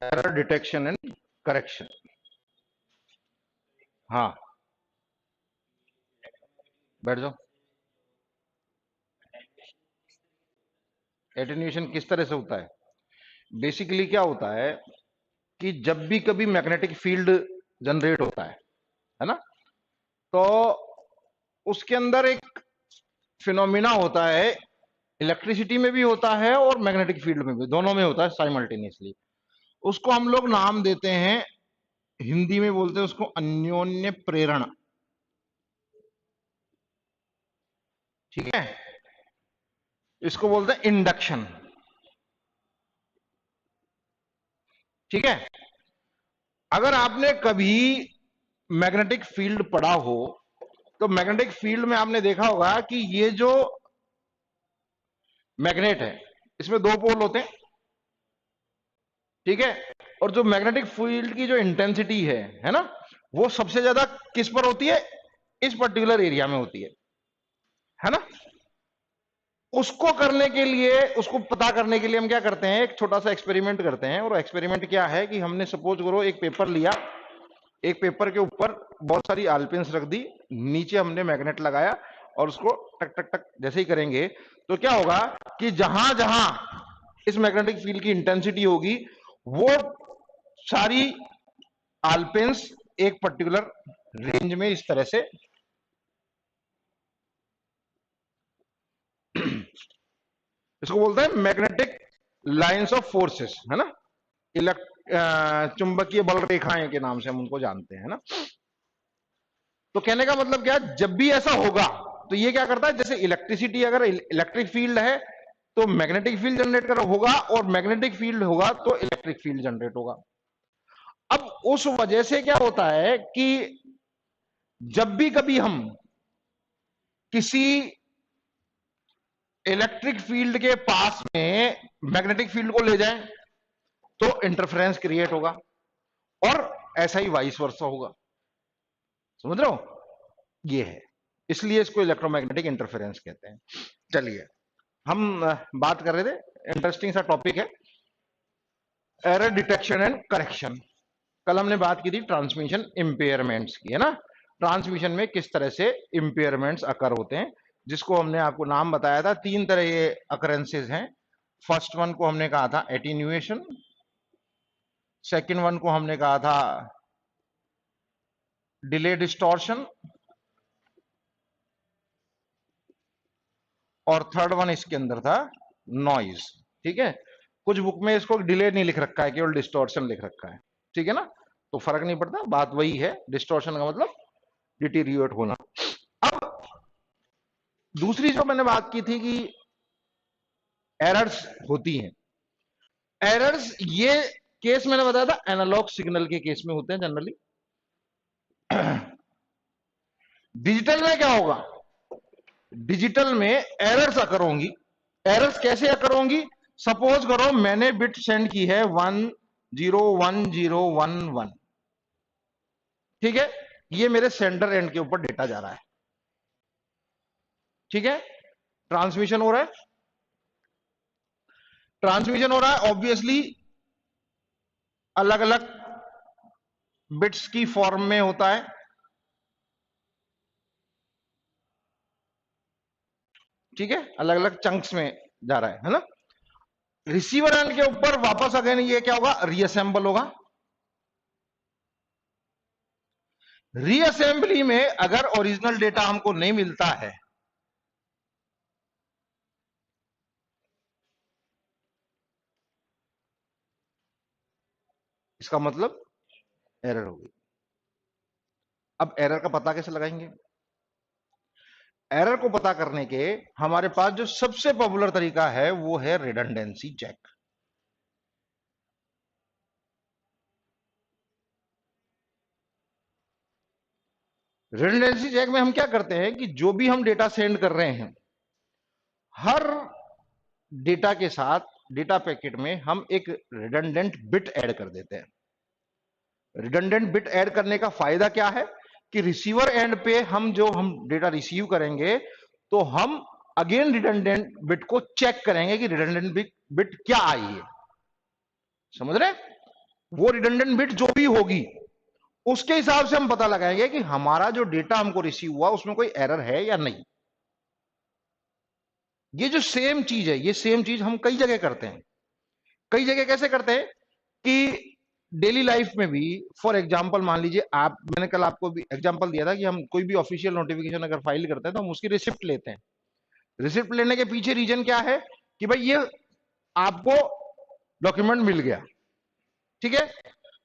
Error detection and correction. हाँ, बैठ जाओ। एटेन्यूएशन किस तरह से होता है? बेसिकली क्या होता है कि जब भी कभी मैग्नेटिक फील्ड जनरेट होता है ना, तो उसके अंदर एक फिनोमिना होता है, इलेक्ट्रिसिटी में भी होता है और मैग्नेटिक फील्ड में भी, दोनों में होता है साइमल्टेनियसली। उसको हम लोग नाम देते हैं, हिंदी में बोलते हैं उसको अन्योन्य प्रेरण। ठीक है, इसको बोलते हैं इंडक्शन। ठीक है, अगर आपने कभी मैग्नेटिक फील्ड पढ़ा हो तो मैग्नेटिक फील्ड में आपने देखा होगा कि ये जो मैग्नेट है इसमें दो पोल होते हैं। ठीक है, और जो मैग्नेटिक फील्ड की जो इंटेंसिटी है ना, वो सबसे ज्यादा किस पर होती है? इस पर्टिकुलर एरिया में होती है ना। उसको करने के लिए, उसको पता करने के लिए हम क्या करते हैं, एक छोटा सा एक्सपेरिमेंट करते हैं। और एक्सपेरिमेंट क्या है कि हमने सपोज करो एक पेपर लिया, एक पेपर के ऊपर बहुत सारी आलपिन्स रख दी, नीचे हमने मैग्नेट लगाया और उसको टक टक टक जैसे ही करेंगे तो क्या होगा कि जहां जहां इस मैग्नेटिक फील्ड की इंटेंसिटी होगी वो सारी आलपिन्स एक पर्टिकुलर रेंज में इस तरह से, इसको बोलते हैं मैग्नेटिक लाइंस ऑफ फोर्सेस, है ना। चुंबकीय बल रेखाएं के नाम से हम उनको जानते हैं ना। तो कहने का मतलब क्या, जब भी ऐसा होगा तो ये क्या करता है, जैसे इलेक्ट्रिसिटी, अगर इलेक्ट्रिक फील्ड है तो मैग्नेटिक फील्ड जनरेट कर होगा, और मैग्नेटिक फील्ड होगा तो इलेक्ट्रिक फील्ड जनरेट होगा। अब उस वजह से क्या होता है कि जब भी कभी हम किसी इलेक्ट्रिक फील्ड के पास में मैग्नेटिक फील्ड को ले जाएं तो इंटरफेरेंस क्रिएट होगा, और ऐसा ही वाइस वर्सा होगा। समझ रहे हो, ये है, इसलिए इसको इलेक्ट्रोमैग्नेटिक इंटरफेरेंस कहते हैं। चलिए, हम बात कर रहे थे, इंटरेस्टिंग सा टॉपिक है, एरर डिटेक्शन एंड करेक्शन। कल हमने बात की थी ट्रांसमिशन इंपेयरमेंट्स की, है ना। ट्रांसमिशन में किस तरह से इंपेयरमेंट्स अकर होते हैं, जिसको हमने आपको नाम बताया था, तीन तरह के अकरेंसेज हैं। फर्स्ट वन को हमने कहा था एटीन्यूएशन, सेकंड वन को हमने कहा था डिले डिस्टॉर्शन, और थर्ड वन इसके अंदर था नॉइज। ठीक है, कुछ बुक में इसको डिले नहीं लिख रखा है, केवल डिस्टॉर्शन लिख रखा है। ठीक है ना, तो फर्क नहीं पड़ता, बात वही है, डिस्टॉर्शन का मतलब डिटीरियोरेट होना। अब दूसरी जो मैंने बात की थी कि एरर्स होती हैं, एरर्स ये केस मैंने बताया था एनालॉग सिग्नल के केस में होते हैं जनरली। डिजिटल में क्या होगा, डिजिटल में एरर्स अकर होंगी। एरर्स कैसे अकर होंगी, सपोज करो मैंने बिट सेंड की है 101011, ठीक है, ये मेरे सेंडर एंड के ऊपर डेटा जा रहा है। ठीक है, ट्रांसमिशन हो रहा है, ट्रांसमिशन हो रहा है, ऑब्वियसली अलग अलग बिट्स की फॉर्म में होता है। ठीक है, अलग अलग चंक्स में जा रहा है ना। रिसीवर एंड के ऊपर वापस अगेन ये क्या होगा, रीअसेंबल होगा। रीअसेंबली में अगर ओरिजिनल डेटा हमको नहीं मिलता है, इसका मतलब एरर होगी। अब एरर का पता कैसे लगाएंगे? एरर को पता करने के हमारे पास जो सबसे पॉपुलर तरीका है वो है रिडंडेंसी चेक। रिडंडेंसी चेक में हम क्या करते हैं कि जो भी हम डेटा सेंड कर रहे हैं, हर डेटा के साथ, डेटा पैकेट में हम एक रिडंडेंट बिट ऐड कर देते हैं। रिडंडेंट बिट ऐड करने का फायदा क्या है कि रिसीवर एंड पे हम डेटा रिसीव करेंगे तो हम अगेन रिडंडेंट बिट को चेक करेंगे कि रिडंडेंट बिट क्या आई है। समझ रहे हैं? वो रिडंडेंट बिट जो भी होगी उसके हिसाब से हम पता लगाएंगे कि हमारा जो डेटा हमको रिसीव हुआ उसमें कोई एरर है या नहीं। ये जो सेम चीज है, ये सेम चीज हम कई जगह करते हैं। कई जगह कैसे करते हैं कि डेली लाइफ में भी, फॉर एग्जांपल मान लीजिए आप, मैंने कल आपको भी एग्जांपल दिया था कि हम कोई भी ऑफिशियल नोटिफिकेशन अगर फाइल करते हैं तो हम उसकी रिसिप्ट लेते हैं। रिसिप्ट लेने के पीछे रीजन क्या है कि भाई ये आपको डॉक्यूमेंट मिल गया, ठीक है।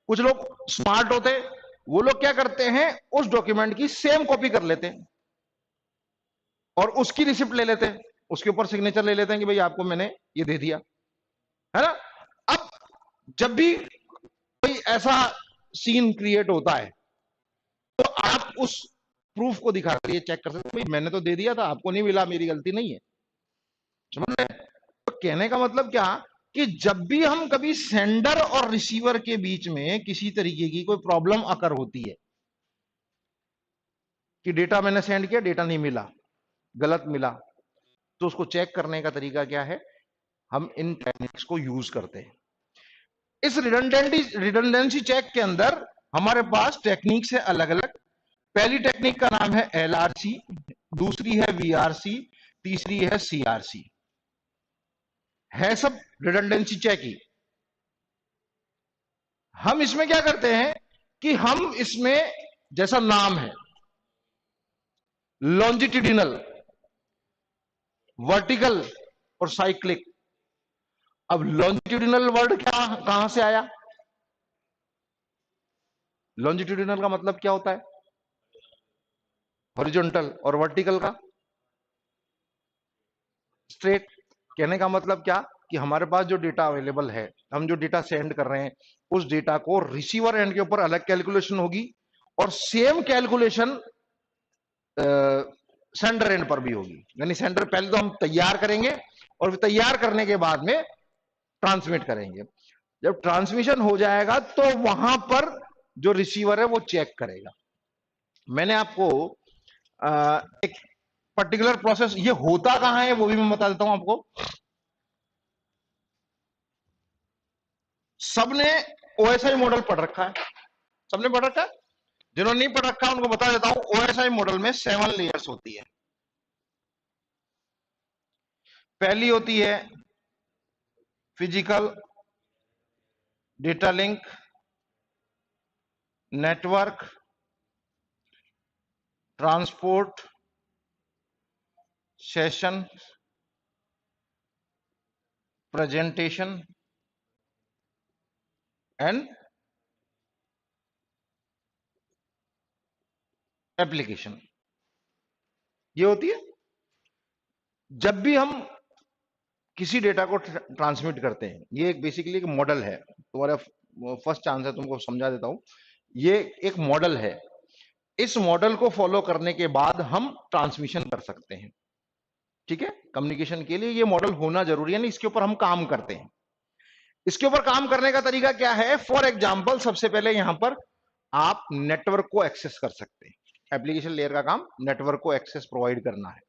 कुछ लोग स्मार्ट होते हैं, वो लोग क्या करते हैं, उस डॉक्यूमेंट की सेम कॉपी कर लेते हैं और उसकी रिसिप्ट ले लेते हैं, उसके ऊपर सिग्नेचर ले लेते हैं कि भाई आपको मैंने ये दे दिया, है ना। अब जब भी कोई ऐसा सीन क्रिएट होता है तो आप उस प्रूफ को दिखा कर ये चेक कर सकते हैं, भाई मैंने तो दे दिया था, आपको नहीं मिला, मेरी गलती नहीं है। समझ रहे हैं? तो कहने का मतलब क्या कि जब भी हम कभी सेंडर और रिसीवर के बीच में किसी तरीके की कोई प्रॉब्लम अकर होती है कि डेटा मैंने सेंड किया, डेटा नहीं मिला, गलत मिला, तो उसको चेक करने का तरीका क्या है, हम इन टेक्निक्स को यूज करते हैं। इस रिडंडेंसी चेक के अंदर हमारे पास टेक्निक्स है अलग अलग। पहली टेक्निक का नाम है एलआरसी, दूसरी है वीआरसी, तीसरी है सीआरसी, है सब रिडंडेंसी चेक ही। हम इसमें क्या करते हैं कि हम इसमें, जैसा नाम है, लॉन्जिट्यूडिनल, वर्टिकल और साइक्लिक। अब लॉन्जिट्यूडिनल वर्ड क्या, कहां से आया? लॉन्जिट्यूडिनल का मतलब क्या होता है? हॉरिजॉन्टल। और वर्टिकल का? स्ट्रेट। कहने का मतलब क्या कि हमारे पास जो डेटा अवेलेबल है, हम जो डेटा सेंड कर रहे हैं, उस डेटा को रिसीवर एंड के ऊपर अलग कैलकुलेशन होगी और सेम कैलकुलेशन सेंडर एंड पर भी होगी। यानी सेंडर पहले तो हम तैयार करेंगे और तैयार करने के बाद में ट्रांसमिट करेंगे। जब ट्रांसमिशन हो जाएगा तो वहां पर जो रिसीवर है वो चेक करेगा। मैंने आपको एक पर्टिकुलर प्रोसेस, ये होता कहां है वो भी मैं बता देता हूं आपको। सबने ओएसआई मॉडल पढ़ रखा है? सबने पढ़ रखा है? जिन्होंने नहीं पढ़ रखा उनको बता देता हूं, ओएसआई मॉडल में 7 लेयर्स होती है। पहली होती है physical, data link, network, transport, session, presentation and application. ये होती है। जब भी हम किसी डेटा को ट्रांसमिट करते हैं, ये एक बेसिकली एक मॉडल है। तुम्हारा फर्स्ट चांस है, तुमको समझा देता हूं। ये एक मॉडल है। इस मॉडल को फॉलो करने के बाद हम ट्रांसमिशन कर सकते हैं, ठीक है। कम्युनिकेशन के लिए ये मॉडल होना जरूरी है, नहीं इसके ऊपर हम काम करते हैं। इसके ऊपर काम करने का तरीका क्या है? फॉर एग्जाम्पल, सबसे पहले यहां पर आप नेटवर्क को एक्सेस कर सकते हैं। एप्लीकेशन लेयर का काम नेटवर्क को एक्सेस प्रोवाइड करना है,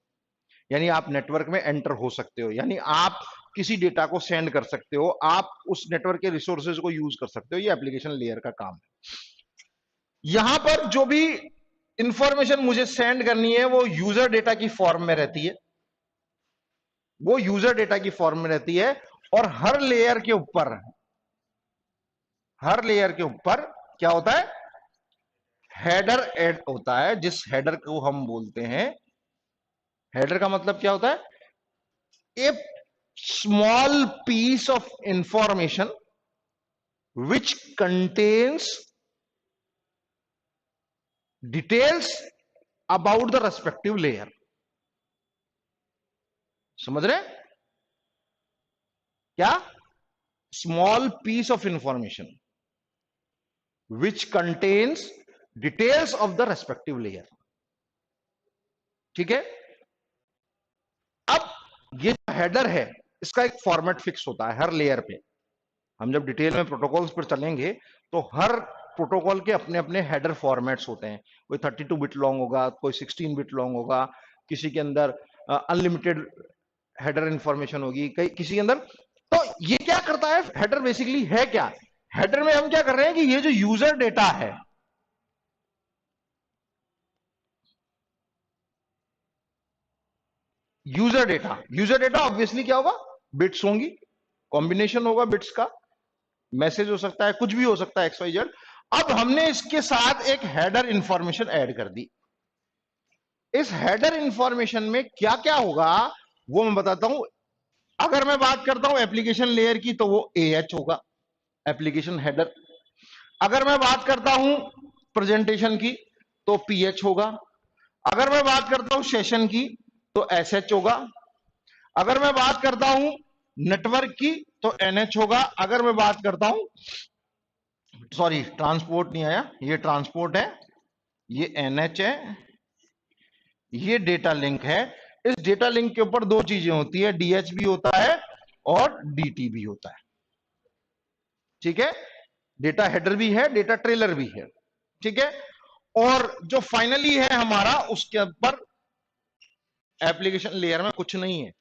यानी आप नेटवर्क में एंटर हो सकते हो, यानी आप किसी डेटा को सेंड कर सकते हो, आप उस नेटवर्क के रिसोर्सेज को यूज कर सकते हो। ये एप्लीकेशन लेयर का काम है। यहां पर जो भी इंफॉर्मेशन मुझे सेंड करनी है वो यूजर डेटा की फॉर्म में रहती है, वो यूजर डेटा की फॉर्म में रहती है। और हर लेयर के ऊपर, हर लेयर के ऊपर क्या होता है? हेडर ऐड होता है, जिस हेडर को हम बोलते हैं, हेडर का मतलब क्या होता है? A small piece of information which contains details about the respective layer। समझ रहे हैं क्या? Small piece of information which contains details of the respective layer, ठीक है। अब ये जो हेडर है, इसका एक फॉर्मेट फिक्स होता है हर लेयर पे। हम जब डिटेल में प्रोटोकॉल्स पर चलेंगे तो हर प्रोटोकॉल के अपने अपने हेडर फॉर्मेट्स होते हैं। कोई 32 बिट लॉन्ग होगा, कोई 16 बिट लॉन्ग होगा, किसी के अंदर अनलिमिटेड हेडर इंफॉर्मेशन होगी, कई किसी के अंदर। तो ये क्या करता है हेडर? बेसिकली है क्या? हेडर में हम क्या कर रहे हैं कि ये जो यूजर डेटा है, यूजर डेटा ऑब्वियसली क्या होगा, बिट्स होंगी, कॉम्बिनेशन होगा बिट्स का, मैसेज हो सकता है, कुछ भी हो सकता है, एक्स वाई जेड। अब हमने इसके साथ एक हेडर इंफॉर्मेशन ऐड कर दी। इस हेडर इंफॉर्मेशन में क्या क्या होगा वो मैं बताता हूं। अगर मैं बात करता हूं एप्लीकेशन लेयर की तो वो AH होगा, एप्लीकेशन हेडर। अगर मैं बात करता हूं प्रेजेंटेशन की तो PH होगा। अगर मैं बात करता हूं सेशन की तो SH होगा। अगर मैं बात करता हूं नेटवर्क की तो NH होगा। अगर मैं बात करता हूं, सॉरी ट्रांसपोर्ट नहीं आया, ये ट्रांसपोर्ट है, ये NH है, ये डेटा लिंक है। इस डेटा लिंक के ऊपर दो चीजें होती है, DH भी होता है और DT भी होता है। ठीक है, डेटा हेडर भी है, डेटा ट्रेलर भी है। ठीक है, और जो फाइनली है हमारा, उसके ऊपर एप्लीकेशन लेयर में कुछ नहीं है,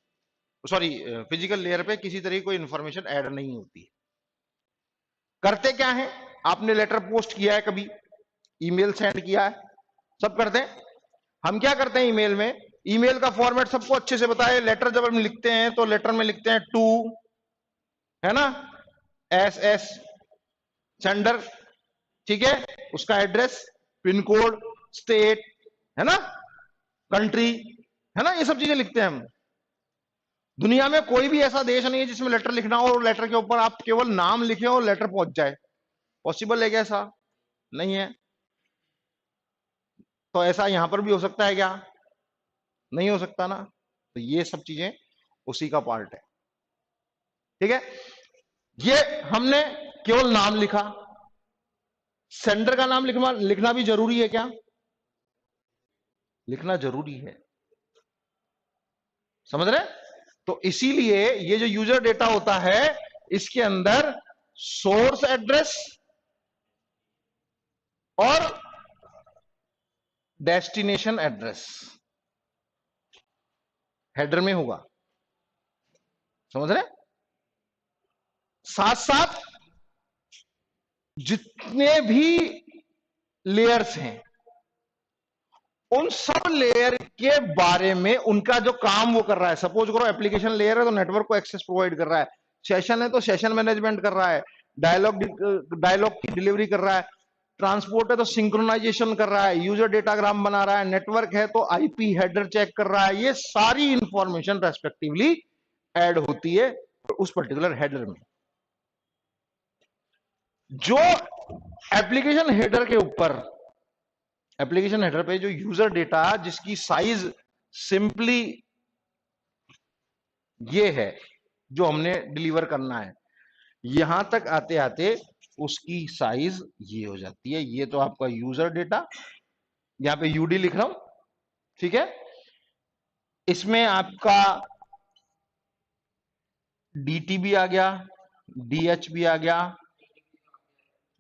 सॉरी फिजिकल लेयर पे किसी तरह की कोई इंफॉर्मेशन ऐड नहीं होती है। करते क्या है, आपने लेटर पोस्ट किया है, कभी ईमेल सेंड किया है, सब करते हैं। हम क्या करते हैं ईमेल में, ईमेल का फॉर्मेट सबको अच्छे से पता है। लेटर जब हम लिखते हैं तो लेटर में लिखते हैं टू, है ना, SS सेंडर, ठीक है, उसका एड्रेस, पिन कोड, स्टेट, है ना, कंट्री, है ना, ये सब चीजें लिखते हैं हम। दुनिया में कोई भी ऐसा देश नहीं है जिसमें लेटर लिखना हो और लेटर के ऊपर आप केवल नाम लिखे और लेटर पहुंच जाए। पॉसिबल है क्या ऐसा? नहीं है। तो ऐसा यहां पर भी हो सकता है क्या? नहीं हो सकता ना। तो ये सब चीजें उसी का पार्ट है। ठीक है, ये हमने केवल नाम लिखा। सेंडर का नाम लिखना भी जरूरी है क्या? लिखना जरूरी है, समझ रहे? तो इसीलिए ये जो यूजर डेटा होता है, इसके अंदर सोर्स एड्रेस और डेस्टिनेशन एड्रेस हेडर में होगा, समझ रहे? साथ साथ जितने भी लेयर्स हैं, उन सब लेयर के बारे में उनका जो काम वो कर रहा है। सपोज करो एप्लीकेशन लेयर है तो नेटवर्क को एक्सेस प्रोवाइड कर रहा है, सेशन है तो सेशन मैनेजमेंट कर रहा है, डायलॉग की डिलीवरी कर रहा है, ट्रांसपोर्ट है तो सिंक्रोनाइजेशन कर रहा है, यूजर डेटाग्राम बना रहा है, नेटवर्क है तो IP हेडर चेक कर रहा है। ये सारी इंफॉर्मेशन रेस्पेक्टिवली ऐड होती है उस पर्टिकुलर हेडर में। जो एप्लीकेशन हेडर के ऊपर, एप्लीकेशन हेडर पे जो यूजर डेटा जिसकी साइज सिंपली ये है जो हमने डिलीवर करना है, यहां तक आते आते उसकी साइज ये हो जाती है। ये तो आपका यूजर डेटा, यहां पे UD लिख रहा हूं, ठीक है। इसमें आपका DT भी आ गया, DH भी आ गया।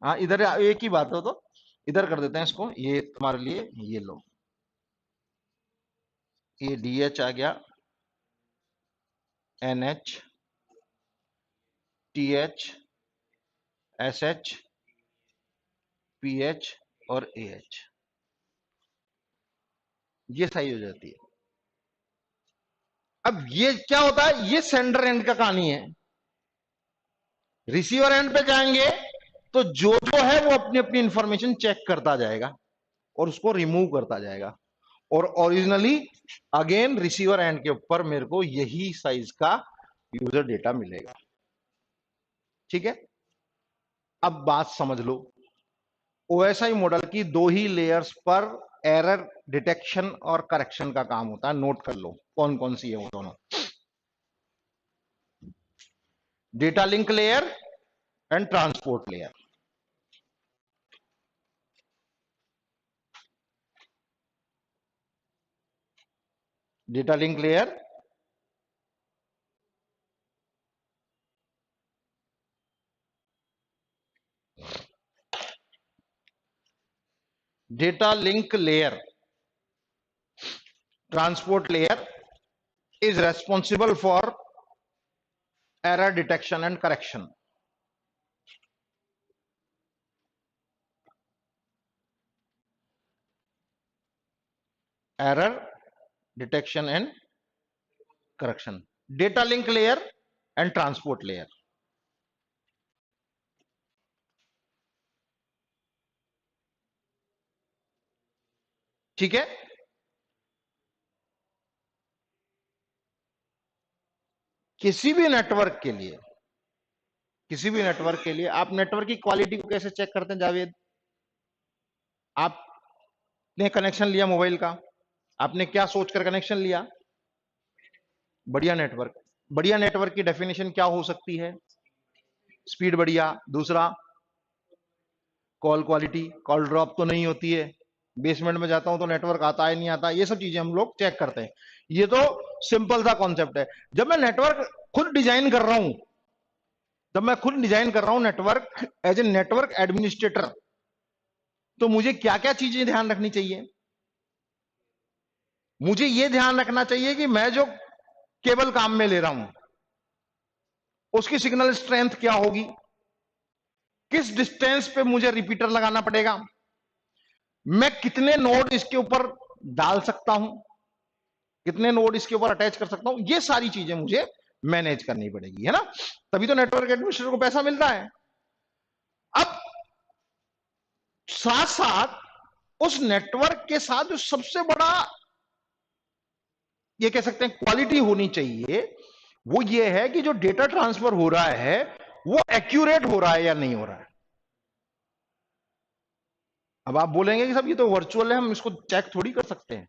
हाँ, इधर एक ही बात हो तो इधर कर देते हैं इसको, ये तुम्हारे लिए, ये लो, ये DH आ गया, NH, TH, SH, PH और AH, ये सही हो जाती है। अब ये क्या होता है, ये सेंडर एंड का कहानी है। रिसीवर एंड पे जाएंगे तो जो जो है वो अपनी अपनी इंफॉर्मेशन चेक करता जाएगा और उसको रिमूव करता जाएगा, और ओरिजिनली अगेन रिसीवर एंड के ऊपर मेरे को यही साइज का यूजर डेटा मिलेगा। ठीक है, अब बात समझ लो, OSI मॉडल की दो ही लेयर्स पर एरर डिटेक्शन और करेक्शन का काम होता है। नोट कर लो कौन कौन सी है वो दोनों, data link layer and transport layer. Data link layer, data link layer, transport layer is responsible for error detection and correction. Error detection and correction, data link layer and transport layer. ठीक है, किसी भी network के लिए, किसी भी network के लिए आप नेटवर्क की क्वालिटी को कैसे चेक करते हैं जावेद? आपने कनेक्शन लिया मोबाइल का, आपने क्या सोचकर कनेक्शन लिया? बढ़िया नेटवर्क। बढ़िया नेटवर्क की डेफिनेशन क्या हो सकती है? स्पीड बढ़िया, दूसरा कॉल क्वालिटी, कॉल ड्रॉप तो नहीं होती है, बेसमेंट में जाता हूं तो नेटवर्क आता है नहीं आता, ये सब चीजें हम लोग चेक करते हैं। ये तो सिंपल सा कॉन्सेप्ट है। जब मैं नेटवर्क खुद डिजाइन कर रहा हूं, जब मैं खुद डिजाइन कर रहा हूं network as a network administrator, तो मुझे क्या क्या चीजें ध्यान रखनी चाहिए? मुझे यह ध्यान रखना चाहिए कि मैं जो केबल काम में ले रहा हूं उसकी सिग्नल स्ट्रेंथ क्या होगी, किस डिस्टेंस पे मुझे रिपीटर लगाना पड़ेगा, मैं कितने नोड इसके ऊपर डाल सकता हूं, कितने नोड इसके ऊपर अटैच कर सकता हूं, ये सारी चीजें मुझे मैनेज करनी पड़ेगी, है ना? तभी तो नेटवर्क एडमिनिस्ट्रेटर को पैसा मिलता है। अब साथ साथ उस नेटवर्क के साथ जो सबसे बड़ा ये कह सकते हैं क्वालिटी होनी चाहिए, वो ये है कि जो डेटा ट्रांसफर हो रहा है वो एक्यूरेट हो रहा है या नहीं हो रहा है। अब आप बोलेंगे कि साहब ये तो वर्चुअल है, हम इसको चेक थोड़ी कर सकते हैं।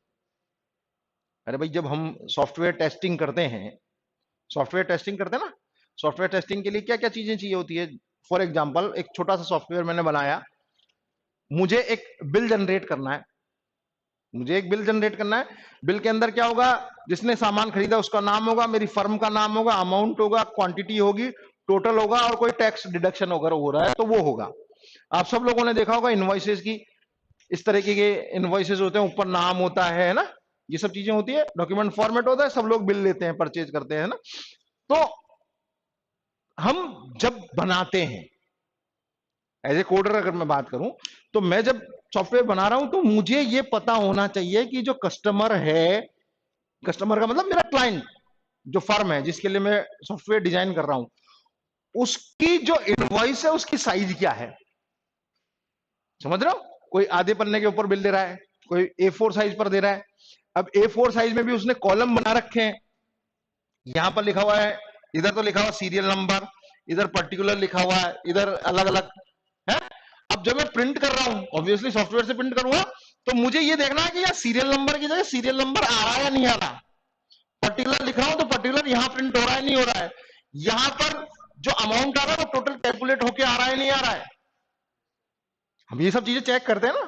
अरे भाई, जब हम सॉफ्टवेयर टेस्टिंग करते हैं, सॉफ्टवेयर टेस्टिंग करते हैं ना, सॉफ्टवेयर टेस्टिंग के लिए क्या क्या चीजें चाहिए होती है? फॉर एग्जाम्पल, एक छोटा सा सॉफ्टवेयर मैंने बनाया, मुझे एक बिल जनरेट करना है, मुझे एक बिल जनरेट करना है। बिल के अंदर क्या होगा? जिसने सामान खरीदा उसका नाम होगा, मेरी फर्म का नाम होगा, अमाउंट होगा, क्वांटिटी होगी, टोटल होगा, और कोई टैक्स डिडक्शन वगैरह हो रहा है तो वो होगा। आप सब लोगों ने देखा होगा इनवॉइसेस की, इस तरीके के इनवॉइसेस होते हैं, ऊपर नाम होता है ना, ये सब चीजें होती है, डॉक्यूमेंट फॉर्मेट होता है, सब लोग बिल लेते हैं, परचेज करते हैं ना। तो हम जब बनाते हैं एज ए कोडर, अगर मैं बात करूं, तो मैं जब सॉफ्टवेयर बना रहा हूं तो मुझे ये पता होना चाहिए कि जो कस्टमर है, कस्टमर का मतलब मेरा क्लाइंट, जो फर्म है जिसके लिए मैं सॉफ्टवेयर डिजाइन कर रहा हूं, उसकी जो इनवॉइस है उसकी साइज क्या है। समझ रहे हो? कोई आधे पन्ने के ऊपर बिल दे रहा है, कोई A4 साइज पर दे रहा है। अब A4 साइज में भी उसने कॉलम बना रखे हैं, यहां पर लिखा हुआ है, इधर तो लिखा हुआ सीरियल नंबर, इधर पर्टिकुलर लिखा हुआ है, इधर अलग अलग है। अब जब मैं प्रिंट कर रहा हूं, ऑब्वियसली सॉफ्टवेयर से प्रिंट करूंगा, तो मुझे ये देखना है कि यार सीरियल नंबर की जगह सीरियल नंबर आ रहा है या नहीं आ रहा। पर्टिकुलर लिख रहा हूं तो पर्टिकुलर यहां प्रिंट हो रहा है नहीं हो रहा है, यहां पर जो अमाउंट आ रहा है वो टोटल कैलकुलेट होके आ रहा है नहीं आ रहा है। हम ये सब चीजें चेक करते हैं ना।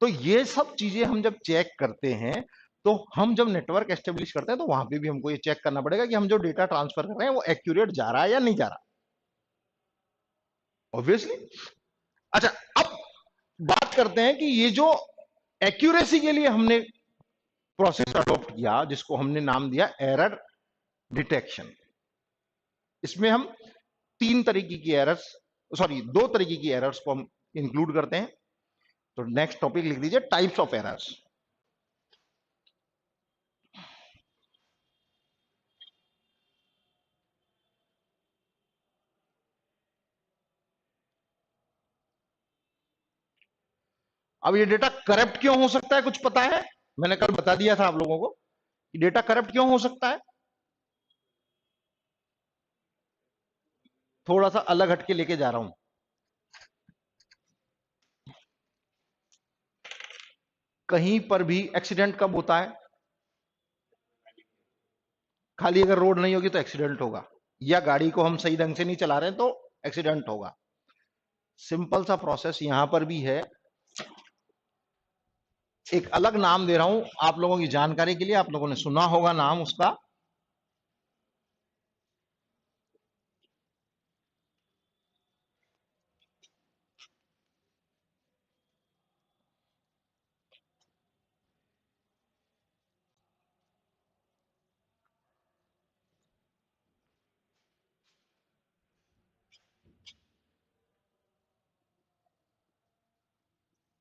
तो ये सब चीजें हम जब चेक करते हैं, तो हम जब नेटवर्क एस्टेब्लिश करते हैं तो वहां पे भी हमको ये चेक करना पड़ेगा कि हम जो डेटा ट्रांसफर कर रहे हैं वो एक्यूरेट जा रहा है या नहीं जा रहा, ऑब्वियसली। अच्छा, अब बात करते हैं कि ये जो एक्यूरेसी के लिए हमने प्रोसेस अडॉप्ट किया, जिसको हमने नाम दिया एरर डिटेक्शन, इसमें हम तीन तरीके की एरर्स, सॉरी दो तरीके की एरर्स को हम इंक्लूड करते हैं। तो नेक्स्ट टॉपिक लिख दीजिए, टाइप्स ऑफ एरर्स। अब ये डेटा करप्ट क्यों हो सकता है, कुछ पता है? मैंने कल बता दिया था आप लोगों को कि डेटा करप्ट क्यों हो सकता है। थोड़ा सा अलग हटके लेके जा रहा हूं। कहीं पर भी एक्सीडेंट कब होता है? खाली अगर रोड नहीं होगी तो एक्सीडेंट होगा, या गाड़ी को हम सही ढंग से नहीं चला रहे हैं तो एक्सीडेंट होगा। सिंपल सा प्रोसेस यहां पर भी है। एक अलग नाम दे रहा हूं आप लोगों की जानकारी के लिए, आप लोगों ने सुना होगा नाम उसका,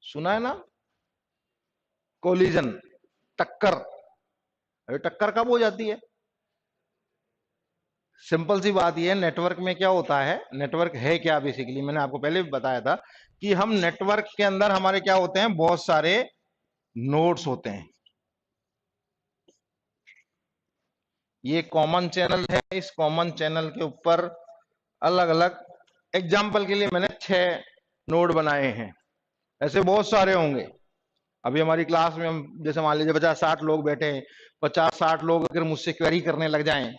सुना है ना? कोलिजन, टक्कर। अरे टक्कर कब हो जाती है? सिंपल सी बात यह है, नेटवर्क में क्या होता है, नेटवर्क है क्या बेसिकली, मैंने आपको पहले भी बताया था कि हम नेटवर्क के अंदर हमारे क्या होते हैं, बहुत सारे नोड्स होते हैं। ये कॉमन चैनल है, इस कॉमन चैनल के ऊपर अलग अलग, एग्जाम्पल के लिए मैंने 6 नोड बनाए हैं, ऐसे बहुत सारे होंगे। अभी हमारी क्लास में हम जैसे मान लीजिए 50-60 लोग बैठे हैं, 50-60 लोग अगर मुझसे क्वेरी करने लग जाएं,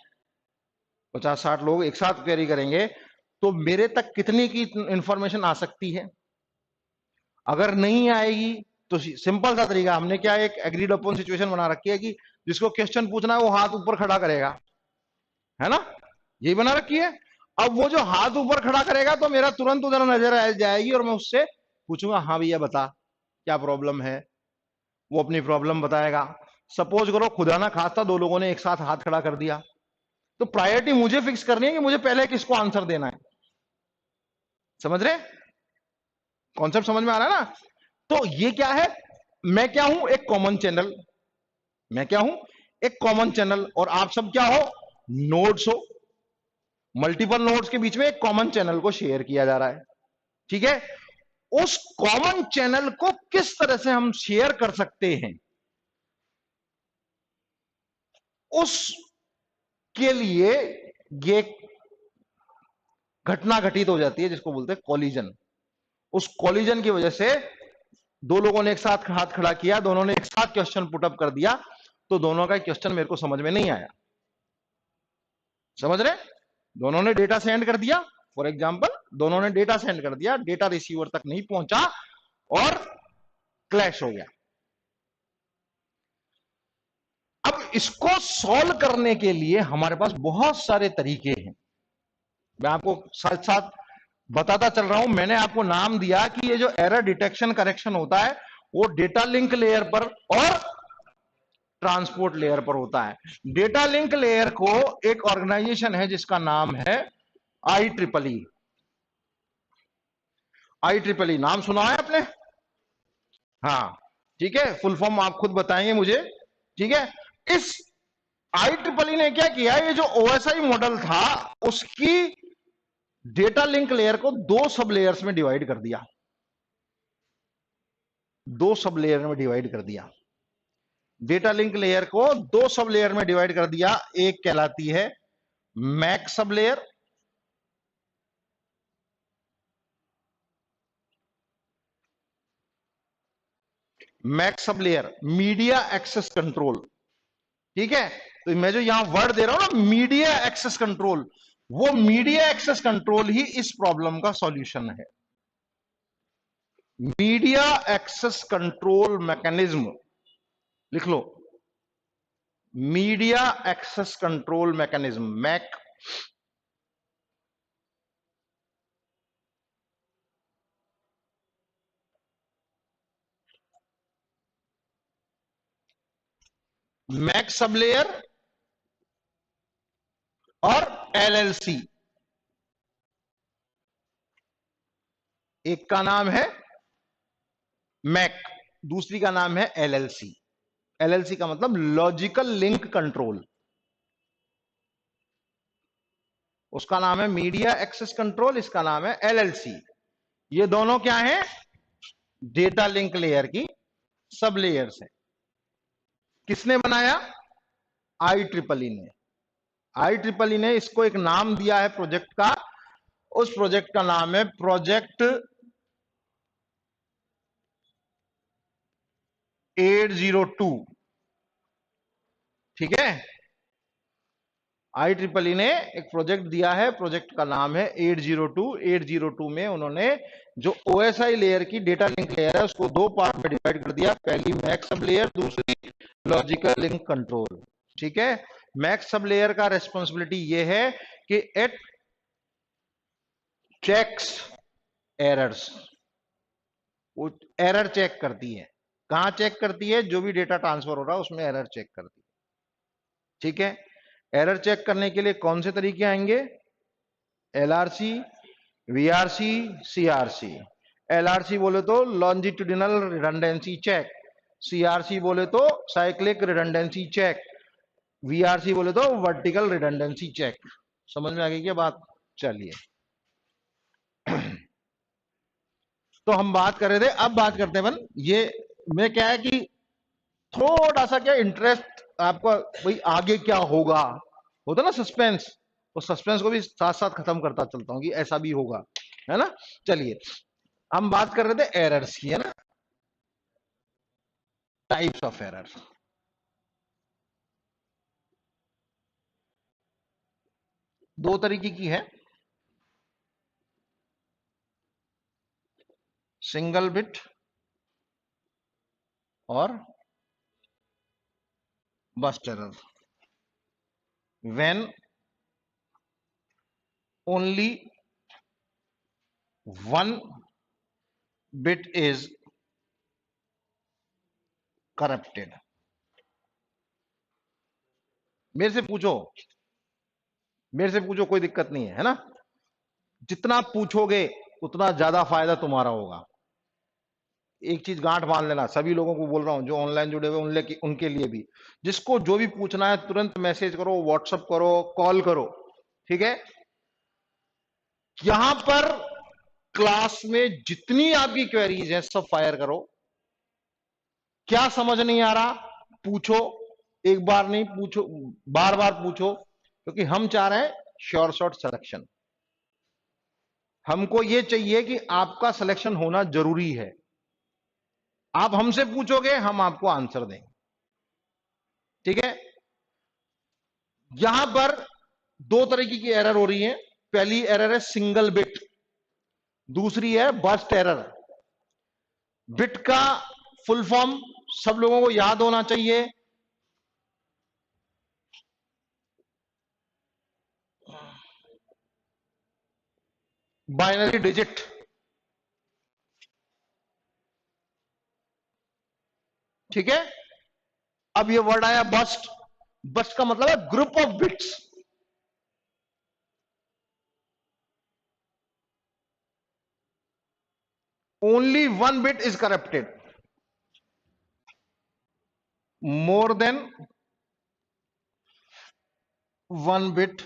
50-60 लोग एक साथ क्वेरी करेंगे, तो मेरे तक कितनी की इंफॉर्मेशन आ सकती है? अगर नहीं आएगी तो सिंपल सा तरीका, हमने क्या एक एग्रीड अपॉन सिचुएशन बना रखी है कि जिसको क्वेश्चन पूछना है वो हाथ ऊपर खड़ा करेगा, है ना, यही बना रखी है। अब वो जो हाथ ऊपर खड़ा करेगा तो मेरा तुरंत उधर नजर आ जाएगी और मैं उससे पूछूंगा, हाँ भैया बता क्या प्रॉब्लम है, वो अपनी प्रॉब्लम बताएगा। सपोज करो खुदा ना खास्ता 2 लोगों ने एक साथ हाथ खड़ा कर दिया, तो प्रायोरिटी मुझे फिक्स करनी है कि मुझे पहले किसको आंसर देना है। समझ रहे? कॉन्सेप्ट समझ में आ रहा है ना? तो ये क्या है, मैं क्या हूं, एक कॉमन चैनल, मैं क्या हूं, एक कॉमन चैनल, और आप सब क्या हो, नोड्स हो। मल्टीपल नोड्स के बीच में एक कॉमन चैनल को शेयर किया जा रहा है, ठीक है। उस कॉमन चैनल को किस तरह से हम शेयर कर सकते हैं, उसके लिए ये घटना घटित हो जाती है जिसको बोलते हैं कॉलिजन। उस कॉलिजन की वजह से 2 लोगों ने एक साथ हाथ खड़ा किया, दोनों ने एक साथ क्वेश्चन पुटअप कर दिया, तो दोनों का क्वेश्चन मेरे को समझ में नहीं आया। समझ रहे? दोनों ने डेटा सेंड कर दिया, फॉर एग्जाम्पल दोनों ने डेटा सेंड कर दिया, डेटा रिसीवर तक नहीं पहुंचा और क्लैश हो गया। अब इसको सॉल्व करने के लिए हमारे पास बहुत सारे तरीके हैं, मैं आपको साथ साथ बताता चल रहा हूं। मैंने आपको नाम दिया कि ये जो एरर डिटेक्शन करेक्शन होता है वो डेटा लिंक लेयर पर और ट्रांसपोर्ट लेयर पर होता है। डेटा लिंक लेयर को एक ऑर्गेनाइजेशन है जिसका नाम है IEEE। IEEE नाम सुना है आपने? हाँ, ठीक है, फुल फॉर्म आप खुद बताएंगे मुझे, ठीक है। इस IEEE ने क्या किया, ये जो OSI मॉडल था उसकी डेटा लिंक लेयर को 2 सब लेयर्स में डिवाइड कर दिया, 2 सब लेयर में डिवाइड कर दिया। डेटा लिंक लेयर को 2 सब लेयर में डिवाइड कर दिया। एक कहलाती है MAC sub layer, MAC sub layer media access control, ठीक है। तो मैं जो यहां वर्ड दे रहा हूं ना, मीडिया एक्सेस कंट्रोल, वो मीडिया एक्सेस कंट्रोल ही इस प्रॉब्लम का सॉल्यूशन है। मीडिया एक्सेस कंट्रोल मैकेनिज्म लिख लो, media access control mechanism, MAC. MAC sub layer और LLC, एक का नाम है मैक, दूसरी का नाम है LLC। LLC का मतलब लॉजिकल लिंक कंट्रोल, उसका नाम है मीडिया एक्सेस कंट्रोल, इसका नाम है LLC। ये दोनों क्या है, डेटा लिंक लेयर की सब लेयर्स है। किसने बनाया? IEEE ने। IEEE ने इसको एक नाम दिया है प्रोजेक्ट का, उस प्रोजेक्ट का नाम है प्रोजेक्ट 802, ठीक है। IEEE ने एक प्रोजेक्ट दिया है, प्रोजेक्ट का नाम है 802। 802 में उन्होंने जो OSI लेयर की डेटा लिंक लेयर है उसको 2 पार्ट में डिवाइड कर दिया, पहली मैक सब लेयर, दूसरी लॉजिकल लिंक कंट्रोल, ठीक है। मैक सब लेयर का रेस्पॉन्सिबिलिटी ये है कि इट चेक्स एरर्स, वो एरर चेक करती है। कहां चेक करती है? जो भी डेटा ट्रांसफर हो रहा है उसमें एरर चेक करती है, ठीक है। एरर चेक करने के लिए कौन से तरीके आएंगे? LRC, VRC, CRC। LRC बोले तो लॉन्जिट्यूडिनल रिडंडेंसी चेक, सीआरसी बोले तो साइक्लिक रिडंडेंसी चेक, वीआरसी बोले तो वर्टिकल रिडंडेंसी चेक। समझ में आ गई क्या बात? चलिए, तो हम बात कर रहे थे, अब बात करते हैं ये में क्या है कि थोड़ा सा क्या इंटरेस्ट आपका, भाई आगे क्या होगा, होता ना सस्पेंस, तो सस्पेंस को भी साथ साथ खत्म करता चलता हूं कि ऐसा भी होगा, है ना। चलिए, हम बात कर रहे थे एरर्स की, है ना, टाइप्स ऑफ एरर। दो तरीके की है, सिंगल बिट और burst error. When only one bit is corrupted. मेरे से पूछो, मेरे से पूछो, कोई दिक्कत नहीं है, है ना। जितना पूछोगे उतना ज्यादा फायदा तुम्हारा होगा। एक चीज गांठ बांध लेना, सभी लोगों को बोल रहा हूं जो ऑनलाइन जुड़े हुए उनके लिए भी, जिसको जो भी पूछना है तुरंत मैसेज करो, व्हाट्सएप करो, कॉल करो, ठीक है। यहां पर क्लास में जितनी आपकी क्वेरीज है सब फायर करो। क्या समझ नहीं आ रहा पूछो, एक बार नहीं पूछो, बार बार पूछो, क्योंकि हम चाह रहे हैं श्योर शॉट सिलेक्शन। हमको यह चाहिए कि आपका सिलेक्शन होना जरूरी है। आप हमसे पूछोगे, हम आपको आंसर देंगे, ठीक है। यहां पर दो तरीके की एरर हो रही है। पहली एरर है सिंगल बिट, दूसरी है बर्स्ट एरर। बिट का फुल फॉर्म सब लोगों को याद होना चाहिए। बाइनरी डिजिट, ठीक है। अब ये वर्ड आया बस्ट, बस्ट का मतलब है group of bits. Only one bit is corrupted, more than one bit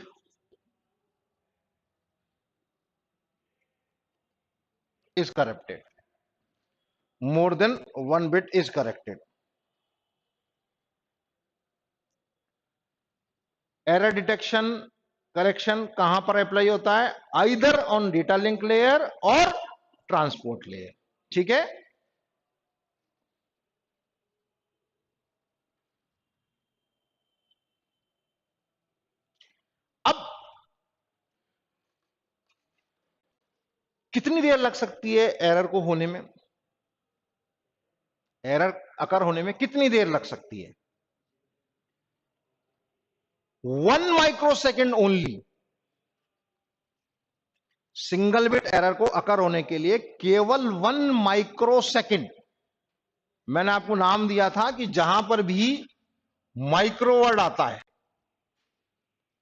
is corrupted, more than one bit is corrected। Error detection correction कहां पर अप्लाई होता है? Either on data link layer और transport layer, ठीक है। अब कितनी देर लग सकती है एरर को होने में? एरर अकर होने में कितनी देर लग सकती है? 1 microsecond only. Single bit error को अकर होने के लिए केवल 1 माइक्रोसेकंड। मैंने आपको नाम दिया था कि जहां पर भी माइक्रो वर्ड आता है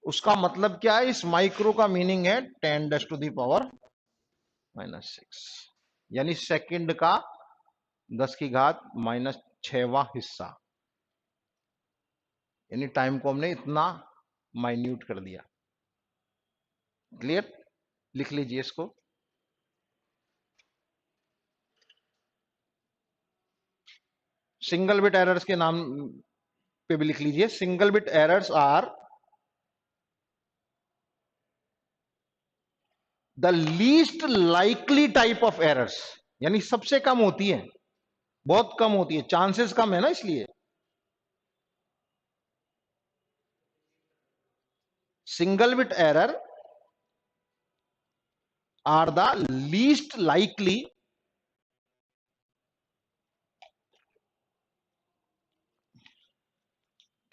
उसका मतलब क्या है? इस माइक्रो का मीनिंग है 10⁻⁻⁶, यानी सेकंड का 10⁻⁻⁶वां हिस्सा, यानी टाइम को हमने इतना माइन्यूट कर दिया। क्लियर? लिख लीजिए इसको। सिंगल बिट एरर्स के नाम पे भी लिख लीजिए। Single bit errors are the least likely type of errors, यानी सबसे कम होती है, बहुत कम होती है, चांसेस कम है ना, इसलिए single bit error are the least likely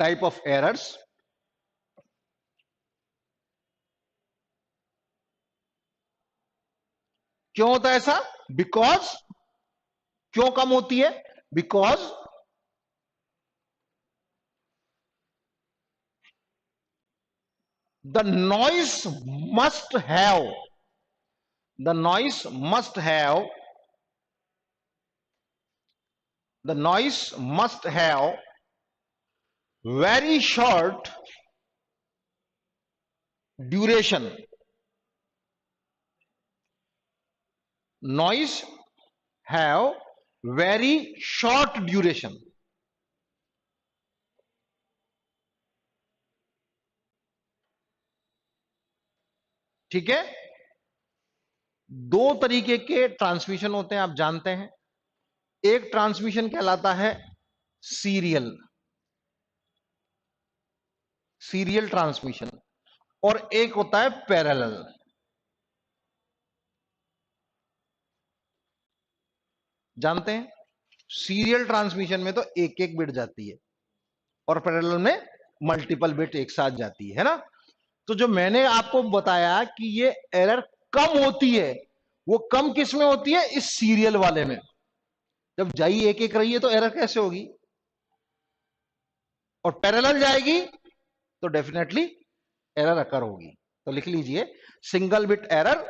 type of errors क्यों होता है ऐसा? बिकॉज, क्यों कम होती है? Because the noise must have, the noise must have the noise must have very short duration. Noise have very short duration. ठीक है. दो तरीके के ट्रांसमिशन होते हैं, आप जानते हैं. एक ट्रांसमिशन कहलाता है सीरियल, सीरियल ट्रांसमिशन, और एक होता है पैरेलल. जानते हैं, सीरियल ट्रांसमिशन में तो एक एक बिट जाती है और पैरेलल में मल्टीपल बिट एक साथ जाती है ना. तो जो मैंने आपको बताया कि ये एरर कम होती है, वो कम किस में होती है? इस सीरियल वाले में. जब जाई एक एक रही है तो एरर कैसे होगी? और पैरेलल जाएगी तो डेफिनेटली एरर अकर होगी. तो लिख लीजिए, single bit error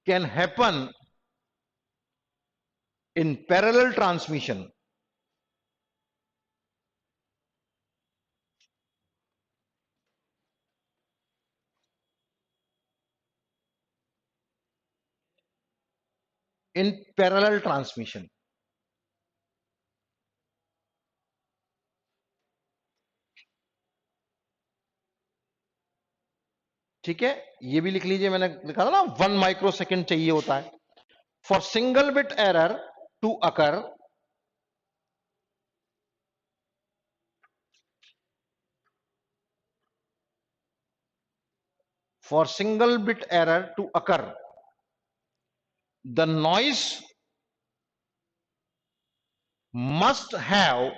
can happen in parallel transmission. In parallel transmission. ठीक है, ये भी लिख लीजिए. मैंने लिखा था ना 1 माइक्रो सेकेंड चाहिए होता है for single bit error to occur. For single bit error to occur, the noise must have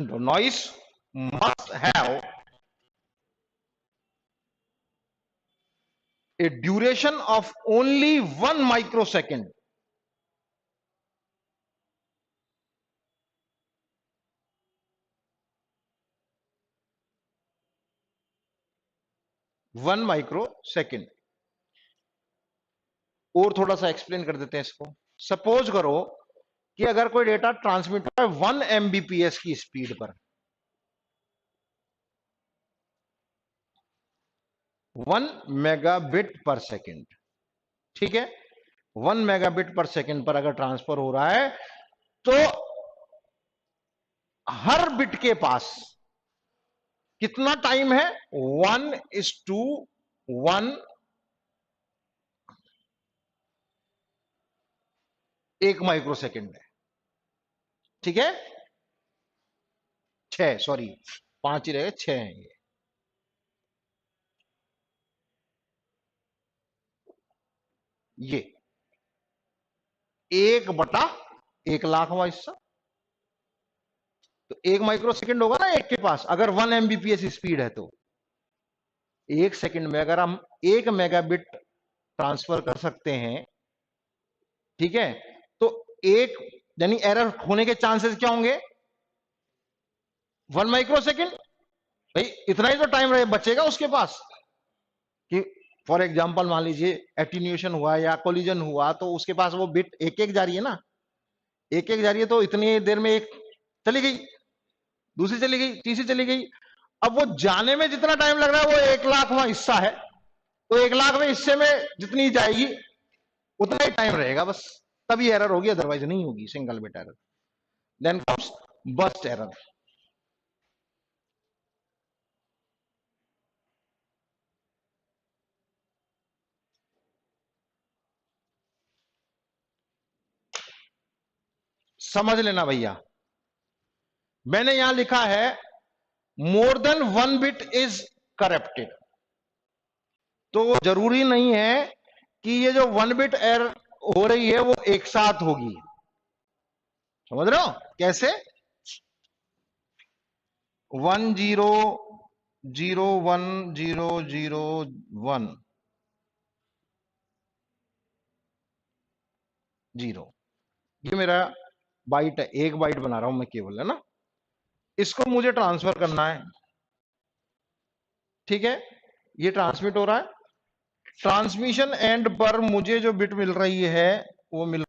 the noise must have a duration of only 1 microsecond. One micro second. और थोड़ा सा एक्सप्लेन कर देते हैं इसको. सपोज करो कि अगर कोई डेटा ट्रांसमिट हो रहा है 1 MBPS की स्पीड पर, 1 मेगाबिट पर सेकेंड. ठीक है, 1 मेगाबिट पर सेकेंड पर अगर ट्रांसफर हो रहा है तो हर बिट के पास कितना टाइम है? 1:1, 1 माइक्रो सेकेंड है. ठीक है, 6, सॉरी 5 ही रहेगा, 6 है ये 1/1,00,000वां हिस्सा. तो 1 माइक्रो सेकेंड होगा ना एक के पास, अगर 1 MBPS स्पीड है तो 1 सेकेंड में अगर हम 1 मेगाबिट ट्रांसफर कर सकते हैं, ठीक है, तो एक यानी एरर होने के चांसेस क्या होंगे? 1 माइक्रो सेकेंड. भाई इतना ही तो टाइम रहे बचेगा उसके पास कि फॉर एग्जांपल मान लीजिए एटीन्यूएशन हुआ या कोलिजन हुआ तो उसके पास वो बिट एक एक जा रही है ना, एक एक जा रही है, तो इतनी देर में एक चली गई, दूसरी चली गई, तीसरी चली गई. अब वो जाने में जितना टाइम लग रहा है वो 1,00,000वां हिस्सा है, तो 1,00,000वें हिस्से में जितनी जाएगी उतना ही टाइम रहेगा बस, तभी एरर होगी, अदरवाइज नहीं होगी single bit error. Then comes burst error. समझ लेना भैया, मैंने यहां लिखा है more than 1 bit is corrupted. तो जरूरी नहीं है कि ये जो 1 बिट एरर हो रही है वो एक साथ होगी. समझ रहे हो कैसे? 1,0,0,1,0,0,1 0, ये मेरा बाइट है, 1 बाइट बना रहा हूं मैं केवल, है ना. इसको मुझे ट्रांसफर करना है. ठीक है, ये ट्रांसमिट हो रहा है। ट्रांसमिशन एंड पर मुझे जो बिट मिल रही है वो मिल,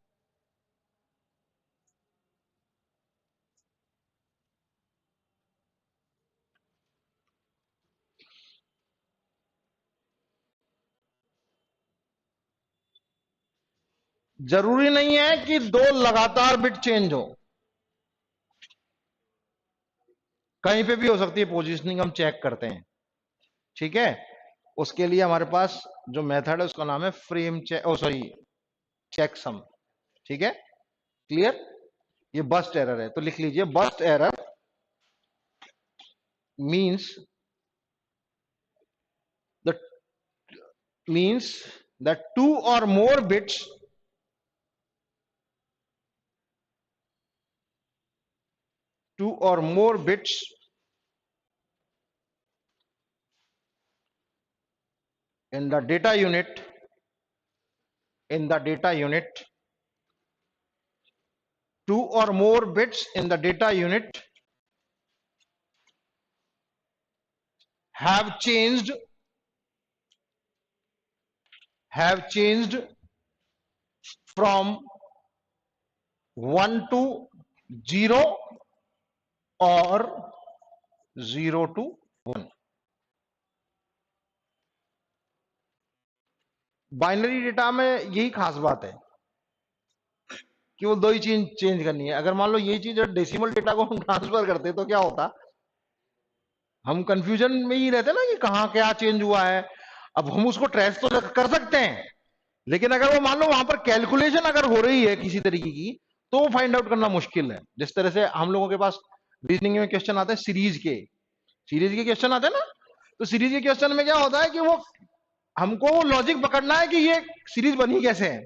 जरूरी नहीं है कि दो लगातार बिट चेंज हो, कहीं पे भी हो सकती है पोजीशनिंग, हम चेक करते हैं। ठीक है, उसके लिए हमारे पास जो मेथड है उसका नाम है फ्रेम चेक, ओ सॉरी, चेक सम। ठीक है, क्लियर। ये बस्ट एरर है, तो लिख लीजिए burst error means the means that two और more bits in the data unit in the data unit two or more bits in the data unit have changed from 1 to 0 or 0 to 1। Binary data में यही खास बात है कि वो दो ही चीज चेंज करनी है। अगर मान लो यही चीज डेसिमल डेटा को हम ट्रांसफर करते तो क्या होता, हम कंफ्यूजन में ही रहते ना कि कहां क्या चेंज हुआ है। अब हम उसको ट्रेस तो कर सकते हैं, लेकिन अगर वो मान लो वहां पर कैलकुलेशन अगर हो रही है किसी तरीके की, तो वो फाइंड आउट करना मुश्किल है। जिस तरह से हम लोगों के पास रीजनिंग में क्वेश्चन आते हैं, सीरीज के क्वेश्चन आते हैं ना, तो सीरीज के क्वेश्चन में क्या होता है कि वो हमको वो लॉजिक पकड़ना है कि ये सीरीज बनी कैसे है।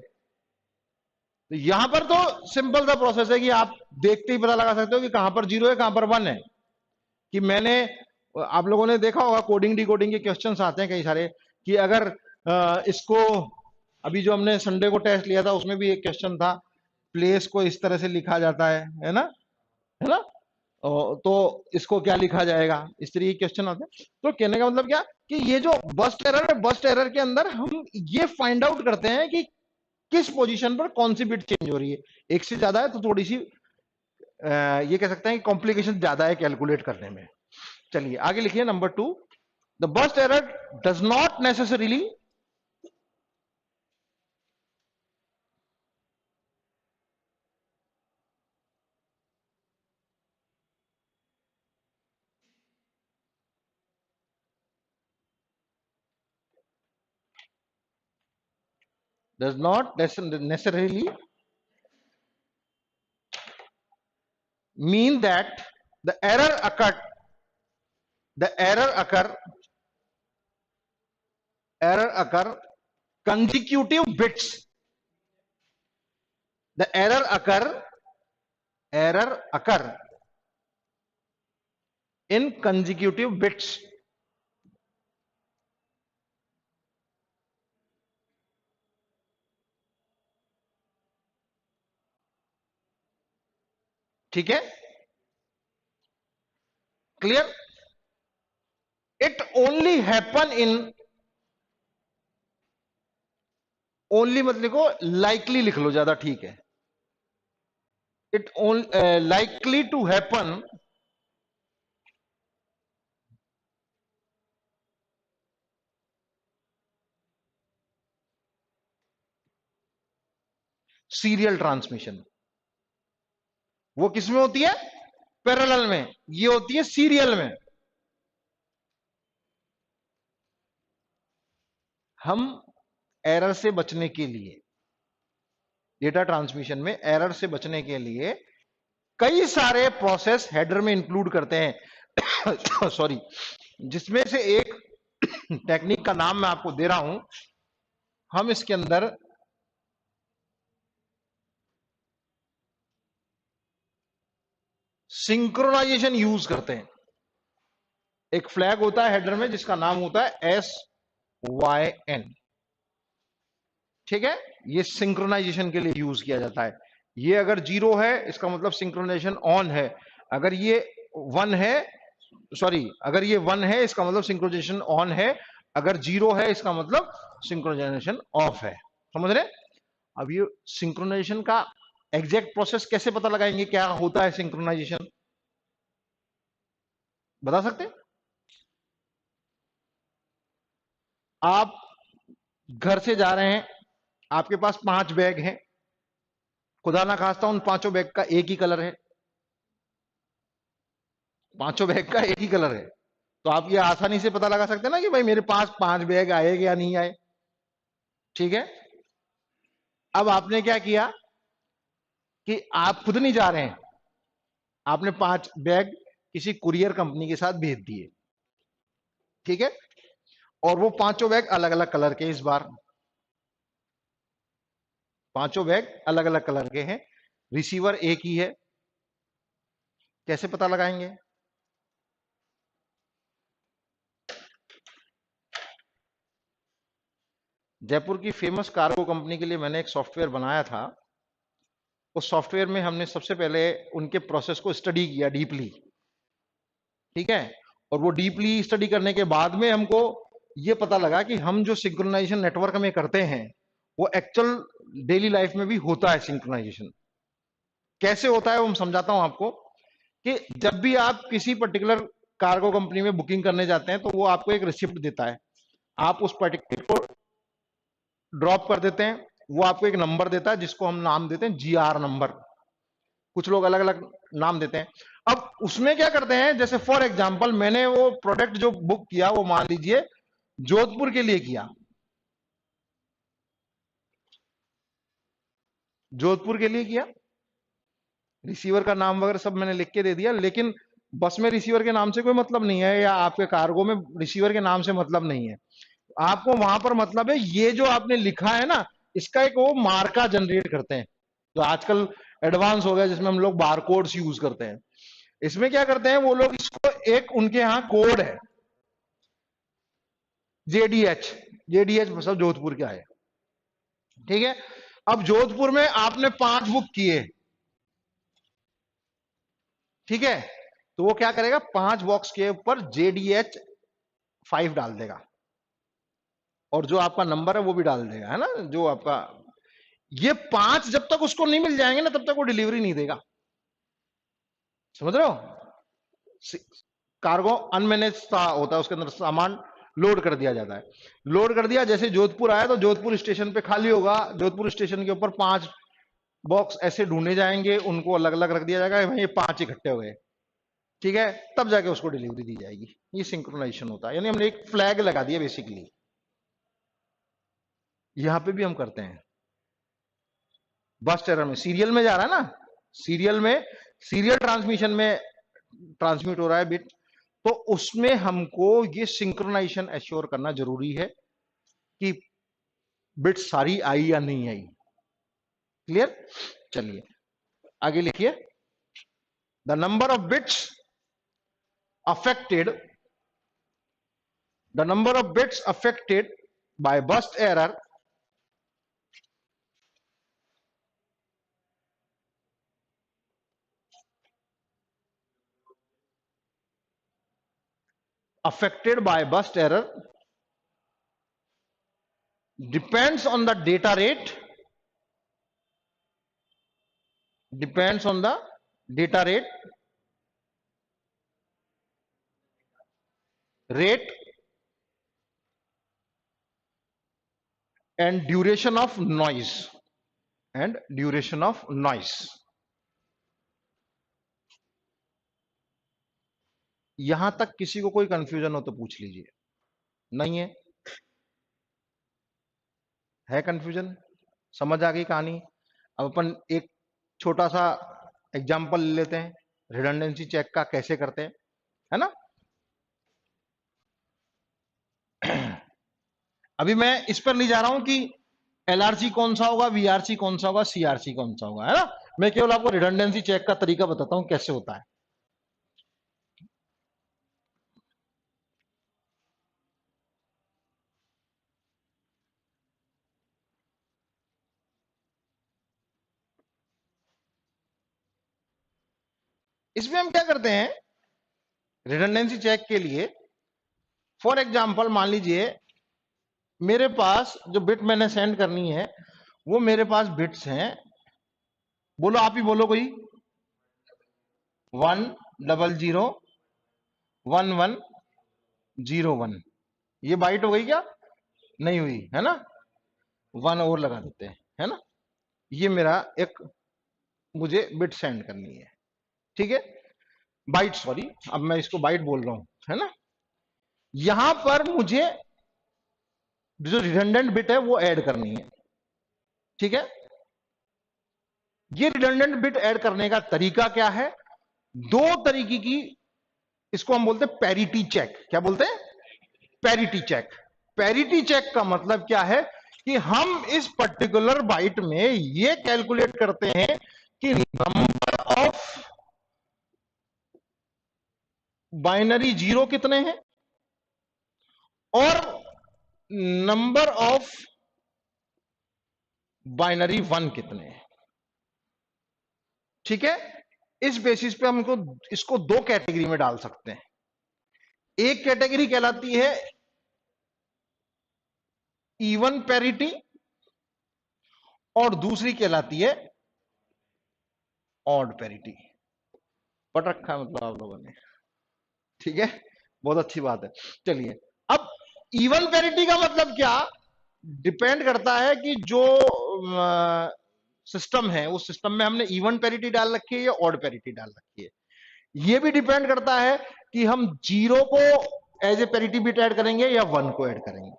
तो यहां पर तो सिंपल सा प्रोसेस है कि आप देखते ही पता लगा सकते हो कि कहां पर 0 है कहां पर 1 है। कि मैंने, आप लोगों ने देखा होगा कोडिंग डिकोडिंग के क्वेश्चंस आते हैं कई सारे, कि अगर इसको, अभी जो हमने संडे को टेस्ट लिया था उसमें भी एक क्वेश्चन था, प्लेस को इस तरह से लिखा जाता है ना, है ना, तो इसको क्या लिखा जाएगा, इस तरीके के क्वेश्चन आते हैं। तो कहने का मतलब क्या कि ये जो बस्ट एरर है, बस्ट एरर के अंदर हम ये फाइंड आउट करते हैं कि किस पोजीशन पर कौन सी बिट चेंज हो रही है। एक से ज्यादा है तो थोड़ी सी ये कह सकते हैं कि कॉम्प्लिकेशन ज्यादा है कैलकुलेट करने में। चलिए आगे लिखिए number 2, the burst error does not necessarily mean that the error occurred the error occur consecutive bits, the error occur in consecutive bits। ठीक है, clear. It only happen in, only मत लिखो, लाइकली लिख लो ज्यादा ठीक है। It likely to happen serial transmission. वो किसमें होती है, पैरेलल में, ये होती है सीरियल में। हम एरर से बचने के लिए, डेटा ट्रांसमिशन में एरर से बचने के लिए कई सारे प्रोसेस हेडर में इंक्लूड करते हैं सॉरी, जिसमें से एक टेक्निक का नाम मैं आपको दे रहा हूं। हम इसके अंदर सिंक्रोनाइजेशन यूज करते हैं। एक फ्लैग होता है हेडर में जिसका नाम होता है SYN। ठीक है, ये सिंक्रोनाइजेशन के लिए यूज किया जाता है। ये अगर 0 है इसका मतलब सिंक्रोनाइजेशन ऑन है, अगर ये 1 है सॉरी, अगर ये 1 है इसका मतलब सिंक्रोनाइजेशन ऑन है, अगर 0 है इसका मतलब सिंक्रोनाइजेशन ऑफ है। समझ रहे? अब ये सिंक्रोनाइजेशन का एग्जैक्ट प्रोसेस कैसे पता लगाएंगे, क्या होता है सिंक्रोनाइजेशन, बता सकते हैं? आप घर से जा रहे हैं, आपके पास 5 बैग हैं, खुदा ना खास्ता उन पांचों बैग का एक ही कलर है, पांचों बैग का एक ही कलर है, तो आप ये आसानी से पता लगा सकते हैं ना कि भाई मेरे पास 5 बैग आए या नहीं आए। ठीक है, अब आपने क्या किया कि आप खुद नहीं जा रहे हैं, आपने 5 बैग किसी कुरियर कंपनी के साथ भेज दिए। ठीक है, और वो पांचों बैग अलग अलग कलर के, इस बार पांचों बैग अलग अलग कलर के हैं, रिसीवर एक ही है, कैसे पता लगाएंगे? जयपुर की फेमस कार्गो कंपनी के लिए मैंने एक सॉफ्टवेयर बनाया था। उस सॉफ्टवेयर में हमने सबसे पहले उनके प्रोसेस को स्टडी किया डीपली। ठीक है, और वो डीपली स्टडी करने के बाद में हमको ये पता लगा कि हम जो सिंक्रोनाइजेशन नेटवर्क में करते हैं वो एक्चुअल डेली लाइफ में भी होता है। सिंक्रोनाइजेशन कैसे होता है वो मैं समझाता हूं आपको, कि जब भी आप किसी पर्टिकुलर कार्गो कंपनी में बुकिंग करने जाते हैं तो वो आपको एक रिसिप्ट देता है, आप उस पर्टिकुलर को ड्रॉप कर देते हैं, वो आपको एक नंबर देता है जिसको हम नाम देते हैं जीआर नंबर, कुछ लोग अलग अलग नाम देते हैं। अब उसमें क्या करते हैं, जैसे फॉर एग्जांपल मैंने वो प्रोडक्ट जो बुक किया वो मान लीजिए जोधपुर के लिए किया, जोधपुर के लिए किया, रिसीवर का नाम वगैरह सब मैंने लिख के दे दिया, लेकिन बस में रिसीवर के नाम से कोई मतलब नहीं है, या आपके कार्गो में रिसीवर के नाम से मतलब नहीं है। आपको वहां पर मतलब है ये जो आपने लिखा है ना, इसका एक वो मार्का जनरेट करते हैं, तो आजकल एडवांस हो गया जिसमें हम लोग बारकोड्स यूज करते हैं। इसमें क्या करते हैं वो लोग, इसको एक उनके यहां कोड है जेडीएच, जेडीएच मतलब जोधपुर का है। ठीक है, अब जोधपुर में आपने 5 बुक किए, ठीक है, तो वो क्या करेगा, 5 बॉक्स के ऊपर जेडीएच 5 डाल देगा, और जो आपका नंबर है वो भी डाल देगा, है ना, जो आपका, ये 5 जब तक उसको नहीं मिल जाएंगे ना तब तक वो डिलीवरी नहीं देगा। समझ रहे हो? कार्गो अनमैनेज होता है, उसके अंदर सामान लोड कर दिया जाता है, लोड कर दिया, जैसे जोधपुर आया तो जोधपुर स्टेशन पे खाली होगा, जोधपुर स्टेशन के ऊपर 5 बॉक्स ऐसे ढूंढे जाएंगे, उनको अलग अलग रख दिया जाएगा, ये 5 इकट्ठे हो गए, ठीक है, तब जाके उसको डिलीवरी दी जाएगी। ये सिंक्रोनाइजेशन होता है, यानी हमने एक फ्लैग लगा दिया बेसिकली। यहां पे भी हम करते हैं, बस टेरर में सीरियल में जा रहा है ना, सीरियल में, सीरियल ट्रांसमिशन में ट्रांसमिट हो रहा है बिट, तो उसमें हमको ये सिंक्रोनाइजेशन एश्योर करना जरूरी है कि बिट सारी आई या नहीं आई। क्लियर? चलिए आगे लिखिए, the number of bits affected the number of bits affected by burst error affected by burst error depends on the data rate, depends on the data rate and duration of noise, and duration of noise। यहां तक किसी को कोई confusion हो तो पूछ लीजिए, नहीं है कंफ्यूजन? समझ आ गई कहानी? अब अपन एक छोटा सा एग्जांपल ले लेते हैं रिडंडेंसी चेक का, कैसे करते हैं, है ना। अभी मैं इस पर नहीं जा रहा हूं कि एलआरसी कौन सा होगा, वीआरसी कौन सा होगा, सीआरसी कौन सा होगा, है ना। मैं केवल आपको रिडंडेंसी चेक का तरीका बताता हूं कैसे होता है। इसमें हम क्या करते हैं, रिडंडेंसी चेक के लिए फॉर एग्जांपल मान लीजिए मेरे पास जो बिट मैंने सेंड करनी है वो मेरे पास बिट्स हैं, बोलो आप ही बोलो कोई, 1001101, ये बाइट हो गई क्या? नहीं हुई है ना, 1 और लगा देते हैं, है ना। ये मेरा एक मुझे बिट सेंड करनी है, ठीक है, बाइट, सॉरी अब मैं इसको बाइट बोल रहा हूं, है ना। यहां पर मुझे जो रिडंडेंट बिट है वो ऐड करनी है, ठीक है। ये रिडंडेंट बिट ऐड करने का तरीका क्या है? दो तरीके की, इसको हम बोलते हैं पैरिटी चेक। क्या बोलते हैं? Parity check. पैरिटी चेक का मतलब क्या है कि हम इस पर्टिकुलर बाइट में ये कैलकुलेट करते हैं कि नंबर ऑफ बाइनरी जीरो कितने हैं और नंबर ऑफ बाइनरी वन कितने हैं, ठीक है। इस बेसिस पे हम इसको दो कैटेगरी में डाल सकते हैं। एक कैटेगरी कहलाती है इवन पैरिटी और दूसरी कहलाती है ऑड पैरिटी। पढ़ रखा है मतलब आप लोगों ने, ठीक है, बहुत अच्छी बात है। चलिए, अब इवन पैरिटी का मतलब क्या, डिपेंड करता है कि जो सिस्टम है उस सिस्टम में हमने इवन पैरिटी डाल रखी है या ऑड पैरिटी डाल रखी है। यह भी डिपेंड करता है कि हम जीरो को as a parity bit add करेंगे या वन को ऐड करेंगे।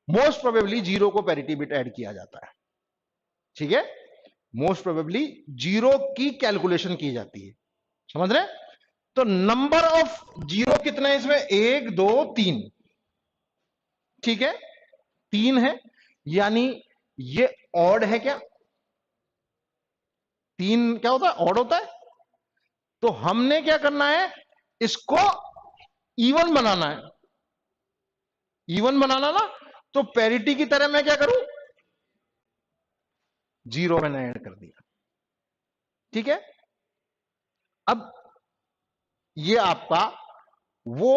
मोस्ट प्रोबेबली जीरो को पैरिटी बिट ऐड किया जाता है, ठीक है, मोस्ट प्रोबेबली जीरो की कैलकुलेशन की जाती है, समझ रहे। तो नंबर ऑफ जीरो कितने हैं इसमें? 1 2 3, ठीक है, 3 है, यानी ये ऑड है। क्या 3 क्या होता है? ऑड होता है। तो हमने क्या करना है, इसको इवन बनाना है। इवन बनाना ना, तो पैरिटी की तरह मैं क्या करूं, जीरो मैंने ऐड कर दिया, ठीक है। अब ये आपका वो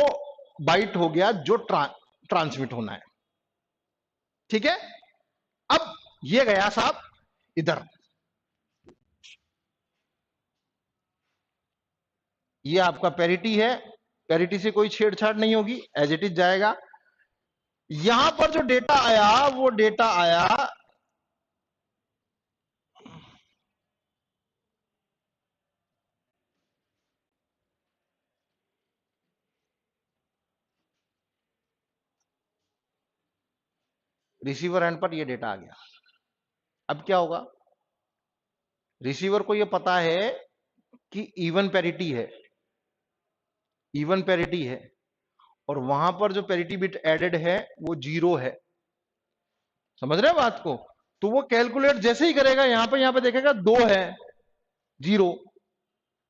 बाइट हो गया जो ट्रांसमिट होना है, ठीक है। अब ये गया साहब इधर, ये आपका पैरिटी है, पैरिटी से कोई छेड़छाड़ नहीं होगी, एज इट इज जाएगा। यहां पर जो डेटा आया वो डेटा आया रिसीवर एंड पर, ये डेटा आ गया। अब क्या होगा, रिसीवर को ये पता है कि इवन पैरिटी है, इवन पैरिटी है, और वहां पर जो पैरिटी बिट एडेड है वो जीरो है, समझ रहे हैं बात को। तो वो कैलकुलेट जैसे ही करेगा, यहां पे देखेगा 2 है, जीरो,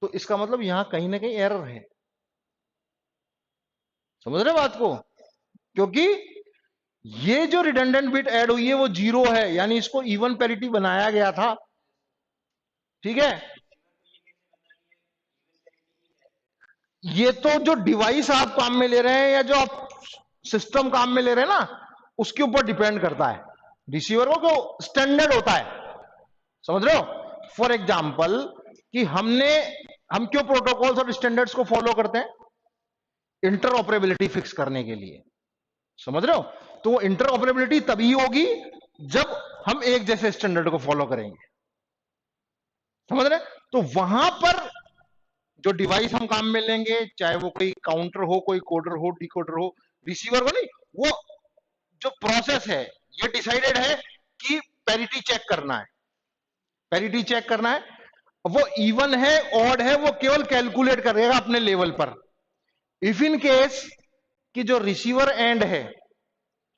तो इसका मतलब यहां कहीं ना कहीं एरर है, समझ रहे बात को। क्योंकि ये जो रिडंडेंट बिट ऐड हुई है वो जीरो है, यानी इसको इवन पैरिटी बनाया गया था, ठीक है। ये तो जो डिवाइस आप काम में ले रहे हैं या जो आप सिस्टम काम में ले रहे हैं ना, उसके ऊपर डिपेंड करता है। रिसीवर को क्यों स्टैंडर्ड होता है, समझ रहे हो। फॉर एग्जाम्पल कि हम क्यों प्रोटोकॉल्स और स्टैंडर्ड्स को फॉलो करते हैं, इंटरऑपरेबिलिटी फिक्स करने के लिए, समझ रहे हो। तो वो इंटरऑपरेबिलिटी तभी होगी जब हम एक जैसे स्टैंडर्ड को फॉलो करेंगे, समझ रहे। तो वहां पर जो डिवाइस हम काम में लेंगे, चाहे वो कोई काउंटर हो, कोई कोडर हो, डिकोडर हो, रिसीवर हो, नहीं, वो जो प्रोसेस है ये डिसाइडेड है कि पैरिटी चेक करना है, पैरिटी चेक करना है। वो इवन है ऑड है वो केवल कैलकुलेट करेगा अपने लेवल पर। इफ इन केस कि जो रिसीवर एंड है,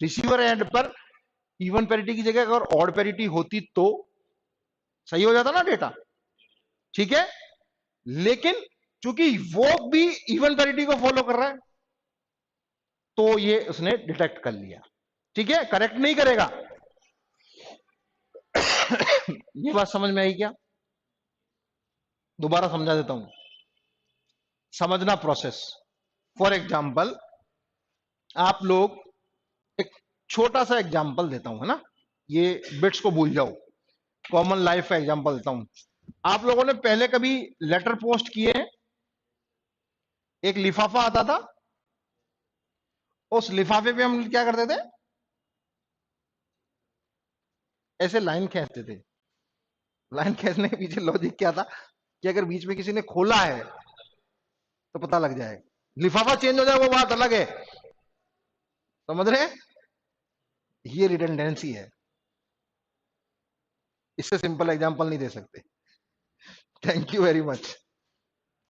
रिसीवर एंड पर इवन पैरिटी की जगह अगर ऑड पैरिटी होती तो सही हो जाता ना डेटा, ठीक है। लेकिन चूंकि वो भी इवन पैरिटी को फॉलो कर रहा है तो ये उसने डिटेक्ट कर लिया, ठीक है, करेक्ट नहीं करेगा। ये बात समझ में आई क्या? दोबारा समझा देता हूं, समझना प्रोसेस। फॉर एग्जाम्पल आप लोग, एक छोटा सा एग्जाम्पल देता हूं, है ना, ये बिट्स को भूल जाओ, कॉमन लाइफ का एग्जाम्पल देता हूं। आप लोगों ने पहले कभी लेटर पोस्ट किए हैं? एक लिफाफा आता था, उस लिफाफे पे हम क्या करते थे, ऐसे लाइन खींचते थे। लाइन खींचने के पीछे लॉजिक क्या था कि अगर बीच में किसी ने खोला है तो पता लग जाए, लिफाफा चेंज हो जाए वो बात अलग है, समझ रहे हैं? ये रिडंडेंसी है, इससे सिंपल एग्जांपल नहीं दे सकते। Thank you very much.